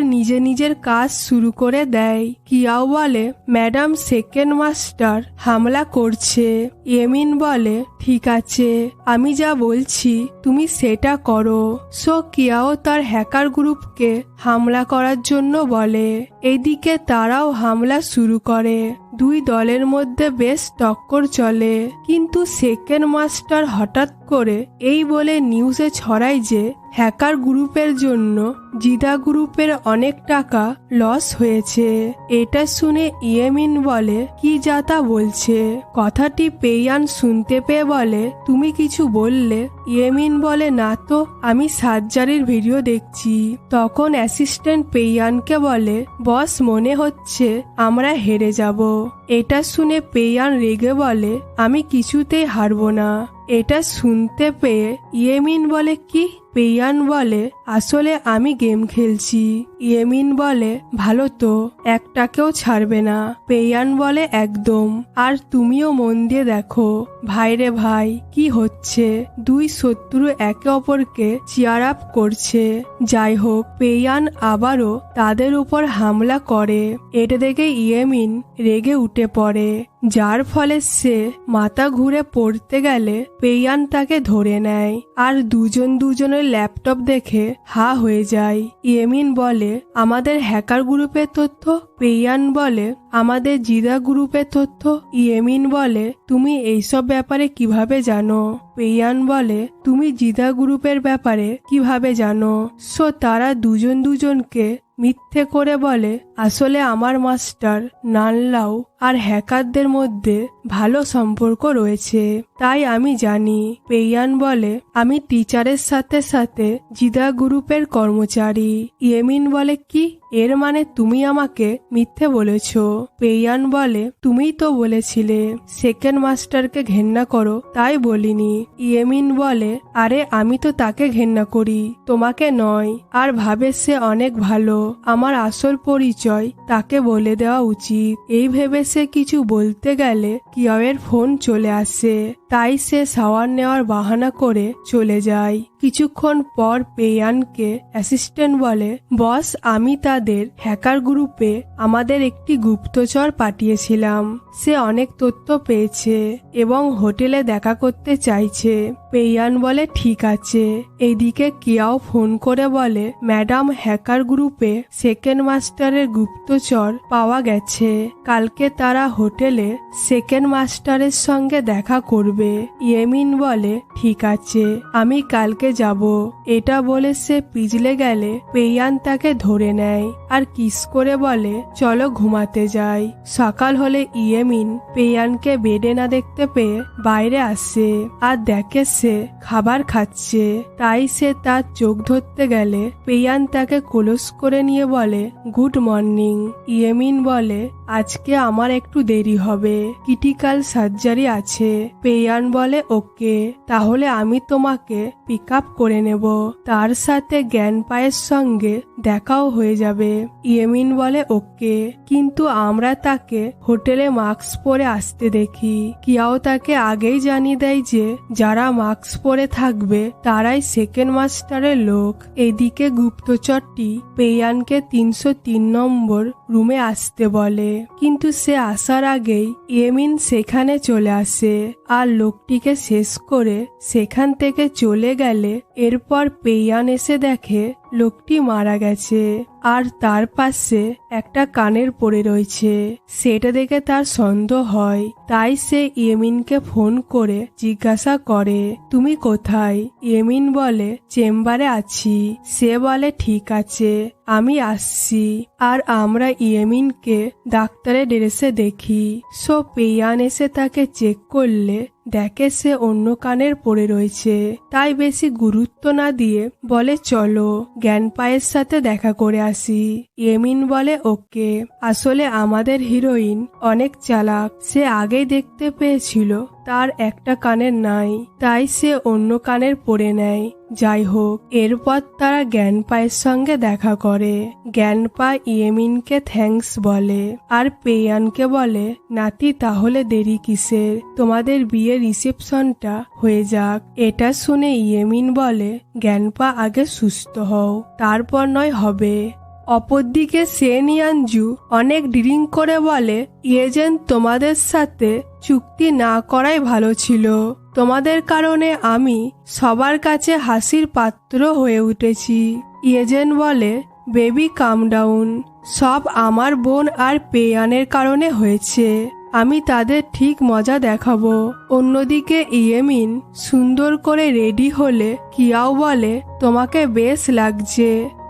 নিজের কাজ শুরু করে দেয়। কিয়াও বলে ম্যাডাম সেকেন্ড মাস্টার হামলা করছে। ইয়েমিন বলে ঠিক আছে, আমি যা বলছি তুমি সেটা করো। সো কিয়াও তার হ্যাকার গ্রুপকে হামলা করার জন্য বলে। এদিকে তারাও হামলা শুরু করে। দুই দলের মধ্যে বেশ টক্কর চলে, কিন্তু সেকেন্ড মাস্টার হঠাৎ করে এই বলে নিউজে ছড়ায় যে হ্যাকার গ্রুপের জন্য জিদা গ্রুপের অনেক টাকা লস হয়েছে। এটা শুনে ইয়েমিন বলে কি যাতা বলছে? কথাটি পেইয়ান শুনতে পেয়ে বলে তুমি কিছু বললে? ইয়েমিন বলে না তো, আমি সার্জারির ভিডিও দেখছি। তখন অ্যাসিস্ট্যান্ট পেইয়ানকে বলে বস মনে হচ্ছে আমরা হেরে যাব। এটা শুনে পেইয়ান রেগে বলে আমি কিছুতেই হারবো না। এটা শুনতে পেয়ে ইয়েমিন বলে কি? পেইয়ান বলে আসলে আমি গেম খেলছি। ইয়েমিন বলে ভালো তো, একটাকেও ছাড়বে না। পেইয়ান বলে একদম, আর তুমিও মন দিয়ে দেখো। ভাইরে ভাই কি হচ্ছে? দুই শত্রু একে অপরকে চিয়ার আপ করছে। যাই হোক, পেইয়ান আবারও তাদের উপর হামলা করে। এটা দেখে ইয়েমিন রেগে উঠে পড়ে, যার ফলে সে মাথা ঘুরে পড়তে গেলে পেইয়ান তাকে ধরে নেয় আর দুজনের আসরের ল্যাপটপ দেখে হা হয়ে যায়। ইয়েমিন বলে, আমাদের হ্যাকার গ্রুপের তথ্য? পেইয়ান বলে, আমাদের জিদা গ্রুপের তথ্য। ইয়েমিন বলে, তুমি এইসব ব্যাপারে কিভাবে জানো? পেইয়ান বলে, তুমি জিদা গ্রুপের ব্যাপারে কিভাবে জানো? সো তারা দুজনকে মিথ্যে করে বলে, আসলে আমার মাস্টার নানলাও আর হ্যাকারদের মধ্যে ভালো সম্পর্ক রয়েছে, তাই আমি জানি। পেইয়ান বলে, আমি টিচারের সাথে সাথে জিদা গ্রুপের কর্মচারী। ইয়েমিন বলে, কি? এর মানে তুমি আমাকে মিথ্যে বলেছ? পেইয়ান বলে, তুমিই তো বলেছিলে সেকেন্ড মাস্টারকে ঘেন্না করো, তাই বলিনি। ইয়েমিন বলে, আরে আমি তো তাকে ঘেন্না করি, তোমাকে নয়, আর ভাবে সে অনেক ভালো, আমার আসল পরিচয় তাকে বলে দেওয়া উচিত। এই ভেবে সে কিছু বলতে গেলে কিয়াওয়ের ফোন চলে আসে, তাই সে শাওয়ার নেওয়ার বাহানা করে চলে যায়। কিছুক্ষণ পর পেইয়ানকে অ্যাসিস্ট্যান্ট বলে, বস, আমি তাদের হ্যাকার গ্রুপে আমাদের একটি গুপ্তচর পাঠিয়েছিলাম, সে অনেক তথ্য পেয়েছে এবং হোটেলে দেখা করতে চাইছে। পেইয়ান বলে, ঠিক আছে। এইদিকে কিয়াও ফোন করে বলে, ম্যাডাম, হ্যাকার গ্রুপে সেকেন্ড মাস্টারের গুপ্তচর পাওয়া গেছে, কালকে তারা হোটেলে সেকেন্ড মাস্টারের সঙ্গে দেখা করবে। ইয়েমিন বলে, ঠিক আছে, আমি কালকে যাব। এটা বলে সে পিছলে গেলে পেইয়ান তাকে ধরে নেয় আর কিস করে বলে, চলো ঘুমাতে যাই। সকাল হলে ইয়েমিন পেইয়ানকে বেডে না দেখতে পেয়ে বাইরে আসে আর দেখে সে খাবার খাচ্ছে, তাই সে তার চোখ ধরতে গেলে পেইয়ান তাকে ক্লোজ করে নিয়ে বলে, গুড মর্নিং। ইয়েমিন বলে, আজকে আমার একটু দেরি হবে, ক্রিটিক্যাল সার্জারি আছে। পেইয়ান বলে, ওকে, তাহলে আমি তোমাকে পিক আপ করে নেব, তার সাথে জ্ঞানপায়ের সঙ্গে দেখাও হয়ে যাবে। ইয়েমিন বলে, ওকে, কিন্তু আমরা তাকে হোটেলে মাস্ক পরে আসতে দেখি। কিয়াও তাকে আগেই জানিয়ে দেয় যে যারা মাস্ক পরে থাকবে তারাই সেকেন্ড মাস্টারের লোক। এদিকে গুপ্তচরটি পেইয়ানকে 303 নম্বর রুমে আসতে বলে, কিন্তু সে আসার আগেই ইয়েমিন সেখানে চলে আসে আর লোকটিকে শেষ করে সেখান থেকে চলে গেলে এরপর পেইয়ান এসে দেখে লোকটি মারা গেছে আর তার পাশে একটা কানের পড়ে রয়েছে। সেটা দেখে তার সন্দেহ হয়, তাই সে ইয়েমিনকে ফোন করে জিজ্ঞাসা করে, তুমি কোথায়? ইয়েমিন বলে, চেম্বারে আছি। সে বলে, ঠিক আছে, আমি আসছি। আর আমরা ইয়েমিনকে ডাক্তারের ড্রেসে দেখি। সো পেইয়ান এসে তাকে চেক করলে দেখে সে অন্য কানের পড়ে রয়েছে, তাই বেশি গুরুত্ব না দিয়ে বলে, চলো জ্ঞানপায়ের সাথে দেখা করে আসি। ইয়েমিন বলে, ওকে। আসলে আমাদের হিরোইন অনেক চালাক, সে আগেই দেখতে পেয়েছিল তার একটা কানের নাই, তাই সে অন্য কানের পড়ে নেয়। যাই হোক, এরপর তারা জ্ঞানপায়ের সঙ্গে দেখা করে। জ্ঞানপা ইয়েমিনকে থ্যাঙ্কস বলে আর পেইয়ানকে বলে, নাতি, তাহলে দেরি কিসের, তোমাদের বিয়ের রিসেপশনটা হয়ে যাক। এটা শুনে ইয়েমিন বলে, জ্ঞানপা, আগে সুস্থ হও, তারপর নয় হবে। অপরদিকে সেনিয়ানজু অনেক ড্রিঙ্ক করে বলে, ইয়েজেন, তোমাদের সাথে চুক্তি না করাই ভালো ছিল, তোমাদের কারণে আমি সবার কাছে হাসির পাত্র হয়ে উঠেছি। ইয়েজেন বলে, বেবি, কাম ডাউন, সব আমার বোন আর পেইয়ানের কারণে হয়েছে, আমি তাদের ঠিক মজা দেখাবো। অন্যদিকে ইয়েমিন সুন্দর করে রেডি হলে কিয়াও বলে, তোমাকে বেশ লাগছে।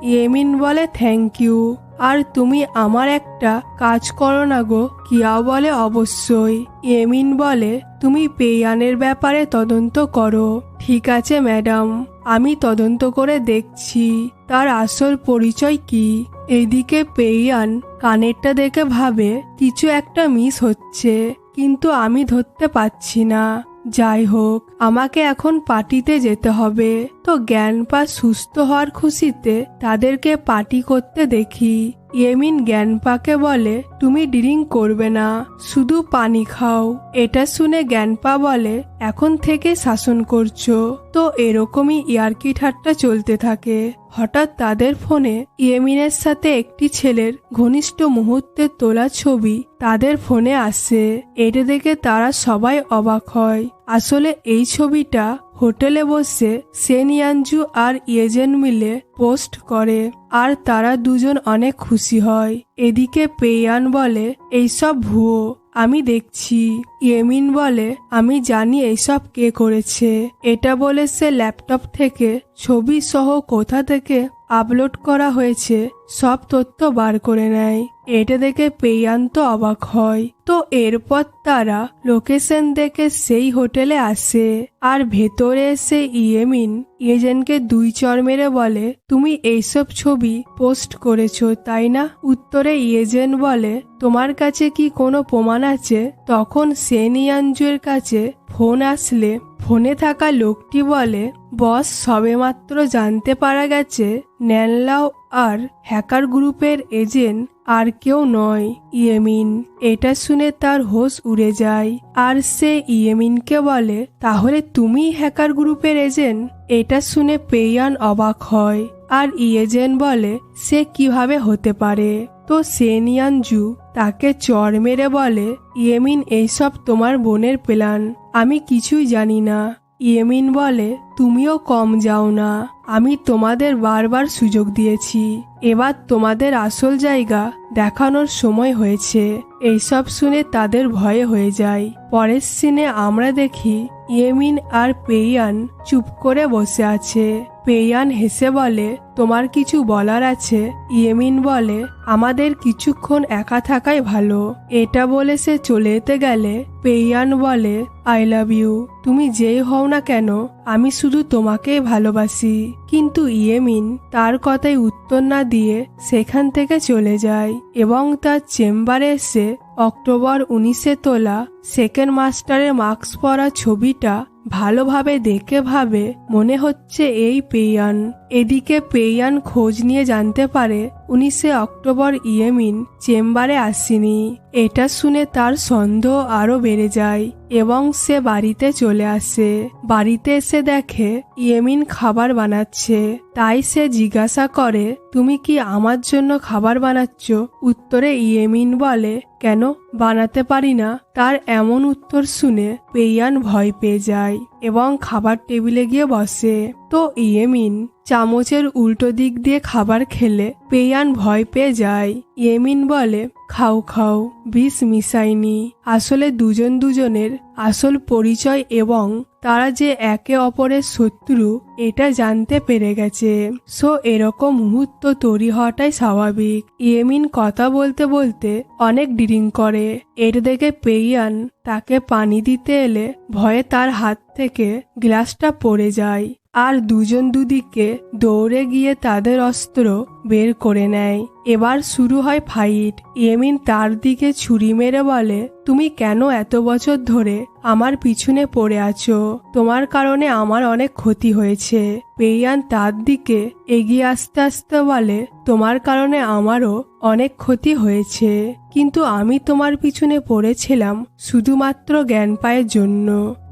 ইয়েমিন বলে, থ্যাংক ইউ। আর তুমি আমার একটা কাজ করো না গো? কিয়াও বলে, অবশ্যই। ইয়েমিন বলে, তুমি পেইয়ানের ব্যাপারে তদন্ত করো। ঠিক আছে ম্যাডাম, আমি তদন্ত করে দেখছি তার আসল পরিচয় কি। এদিকে পেইয়ান কানেরটা দেখে ভাবে কিছু একটা মিস হচ্ছে, কিন্তু আমি ধরতে পারছি না। যাই হোক, আমাকে এখন পার্টিতে যেতে হবে। তো জ্ঞানপা সুস্থ হওয়ার খুশিতে তাদেরকে পার্টি করতে দেখি। ইয়েমিন জ্ঞানপাকে বলে, তুমি ড্রিঙ্ক করবে না, শুধু পানি খাও। এটা শুনে জ্ঞানপা বলে, এখন থেকে শাসন করছো। তো এরকমই ইয়ার্কি ঠাট্টা চলতে থাকে। হঠাৎ তাদের ফোনে ইয়েমিনের সাথে একটি ছেলের ঘনিষ্ঠ মুহূর্তের তোলা ছবি তাদের ফোনে আসে। এটা দেখে তারা সবাই অবাক হয়। আসলে এই ছবিটা হোটেলে বসে সেনিয়ানজু আর ইয়েজেন মিলে পোস্ট করে আর তারা দুজন অনেক খুশি হয়। এদিকে পেইয়ান বলে এইসব ভুয়ো, আমি দেখছি। ইয়েমিন বলে আমি জানি এইসব কে করেছে। এটা বলে সে ল্যাপটপ থেকে ছবি সহ কোথা থেকে আপলোড করা হয়েছে সব তথ্য বার করে নেয়। এটা দেখে পেইয়ান তো অবাক হয়। তো এরপর তারা লোকেশন দেখে সেই হোটেলে আসে আর ভেতরে এসে ইয়েমিন ইয়েজেনকে 2 চড় মেরে বলে তুমি এইসব ছবি পোস্ট করেছো তাই না? উত্তরে ইয়েজেন বলে তোমার কাছে কি কোনো প্রমাণ আছে? তখন সেনিয়ানজুর কাছে ফোন আসলে ফোনে থাকা লোকটি বলে বস সবেমাত্র জানতে পারা গেছে ন্যানলাও আর হ্যাকার গ্রুপের এজেন্ট আর কেউ নয় ইয়েমিন। এটা শুনে তার হোশ উড়ে যায় আর সে ইয়েমিনকে বলে তাহলে তুমি হ্যাকার গ্রুপের এজেন্ট? এটা শুনে পেইয়ান অবাক হয় আর ইয়েজেন বলে সে কিভাবে হতে পারে। তো সেনিয়ানজু তাকে চড় মেরে বলে ইয়েমিন এইসব তোমার বোনের প্ল্যান, আমি কিছুই জানি না। ইয়েমিন বলে তুমিও কম যাও না, আমি তোমাদের বারবার সুযোগ দিয়েছি, এবার তোমাদের আসল জায়গা দেখানোর সময় হয়েছে। এইসব শুনে তাদের ভয়ে হয়ে যায়। পরের সিনে আমরা দেখি ইয়েমিন আর পেইয়ান চুপ করে বসে আছে। পেইয়ান হেসে বলে তোমার কিছু বলার আছে? ইয়েমিন বলে আমাদের কিছুক্ষণ একা থাকাই ভালো। এটা বলে সে চলে যেতে গেলে পেইয়ান বলে আই লাভ ইউ, তুমি যেই হও না কেন আমি শুধু তোমাকেই ভালোবাসি। কিন্তু ইয়েমিন তার কথায় উত্তর না দিয়ে সেখান থেকে চলে যায় এবং তার চেম্বারে এসে অক্টোবর 19-এ তোলা সেকেন্ড মাস্টারের মাস্ক পরা ছবিটা ভালোভাবে দেখে ভাবে মনে হচ্ছে এই পেইয়ান। এদিকে পেইয়ান খোঁজ নিয়ে জানতে পারে 19শে অক্টোবর ইয়েমিন চেম্বারে আসেনি। এটা শুনে তার সন্দেহ আরো বেড়ে যায় এবং সে বাড়িতে চলে আসে। বাড়িতে এসে দেখে ইয়েমিন খাবার বানাচ্ছে, তাই সে জিজ্ঞাসা করে তুমি কি আমার জন্য খাবার বানাচ্ছ? উত্তরে ইয়েমিন বলে কেন, বানাতে পারি না। তার এমন উত্তর শুনে পেইয়ান ভয় পেয়ে যায় এবং খাবার টেবিলে গিয়ে বসে। তো ইয়েমিন চামচের উল্টো দিক দিয়ে খাবার খেলে পেইয়ান ভয় পেয়ে যায়। ইয়েমিন বলে খাও খাও, বিষ মিশাইনি। আসলে দুজন দুজনের আসল পরিচয় এবং তারা যে একে অপরের শত্রু এটা জানতে পেরে গেছে। সো এরকম মুহূর্ত তৈরি হওয়াটাই স্বাভাবিক। ইয়েমিন কথা বলতে বলতে অনেক ড্রিঙ্ক করে। এর দেখে পেইয়ান তাকে পানি দিতে এলে ভয়ে তার হাত থেকে গ্লাসটা পড়ে যায় আর দুজন দুদিকে দৌড়ে গিয়ে তাদের অস্ত্র বের করে নেয়। এবার শুরু হয় ফাইট। ইয়েমিন তার দিকে ছুরি মেরে বলে তুমি কেন এত বছর ধরে আমার পিছনে পড়ে আছো? তোমার কারণে আমার অনেক ক্ষতি হয়েছে। পেইয়ান তার দিকে এগিয়ে আসতে আসতে বলে তোমার কারণে আমারও অনেক ক্ষতি হয়েছে, কিন্তু আমি তোমার পিছনে পড়েছিলাম শুধুমাত্র জ্ঞান পায়ের জন্য।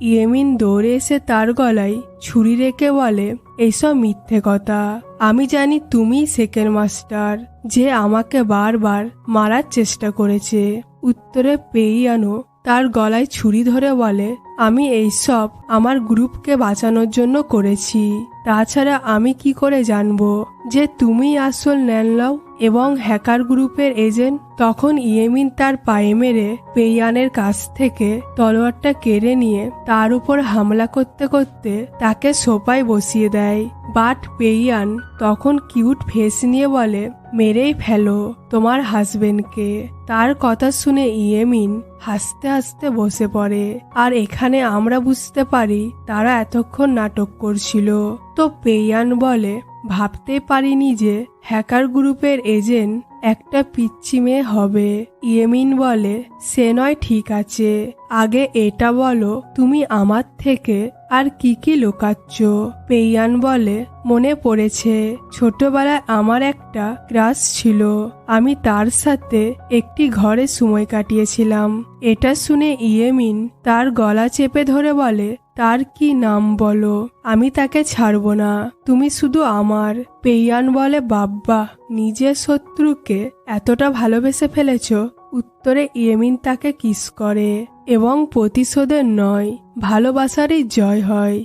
ইয়েমিন দৌড়ে এসে তার গলায় ছুরি রেখে বলে এইসব মিথ্যে কথা, আমি জানি তুমি সেকেন্ড মাস্টার যে আমাকে বারবার মারার চেষ্টা করেছে। উত্তরে পেইয়ানও তার গলায় ছুরি ধরে বলে আমি এইসব আমার গ্রুপকে বাঁচানোর জন্য করেছি, তাছাড়া আমি কি করে জানবো যে তুমি আসল ন্যানলাও এবং হ্যাকার গ্রুপের এজেন্ট? তখন ইয়েমিন তার পায়ে মেরে পেইয়ানের কাছ থেকে তলোয়ারটা কেড়ে নিয়ে তার উপর হামলা করতে করতে তাকে সোফায় বসিয়ে দেয়। বাট পেইয়ান তখন কিউট ফেস নিয়ে বলে মেরেই ফেলো তোমার হাজবেন্ডকে। তার কথা শুনে ইয়েমিন হাসতে হাসতে বসে পড়ে আর এখানে আমরা বুঝতে পারি তারা এতক্ষণ নাটক করছিল। তো পেইয়ান বলে ভাবতে পারিনি যে হ্যাকার গ্রুপের এজেন্ট একটা পিচ্চি মেয়ে হবে। ইয়েমিন বলে সে নয় ঠিক আছে, আগে এটা বলো তুমি আমার থেকে আর কি কি লুকাচ্ছ? পেইয়ান বলে মনে পড়েছে ছোটবেলায় আমার একটা ক্রাশ ছিল, আমি তার সাথে একটি ঘরে সময় কাটিয়েছিলাম। এটা শুনে ইয়েমিন তার গলা চেপে ধরে বলে তার কি নাম বলো, আমি তাকে ছাড়বো না, তুমি শুধু আমার। পেইয়ান বলে বাব্বা, নিজের শত্রুকে এতটা ভালোবেসে ফেলেছ? উত্তরে ইয়েমিন তাকে কিস করে এবং প্রতিশোধের নয় ভালোবাসারই জয় হয়।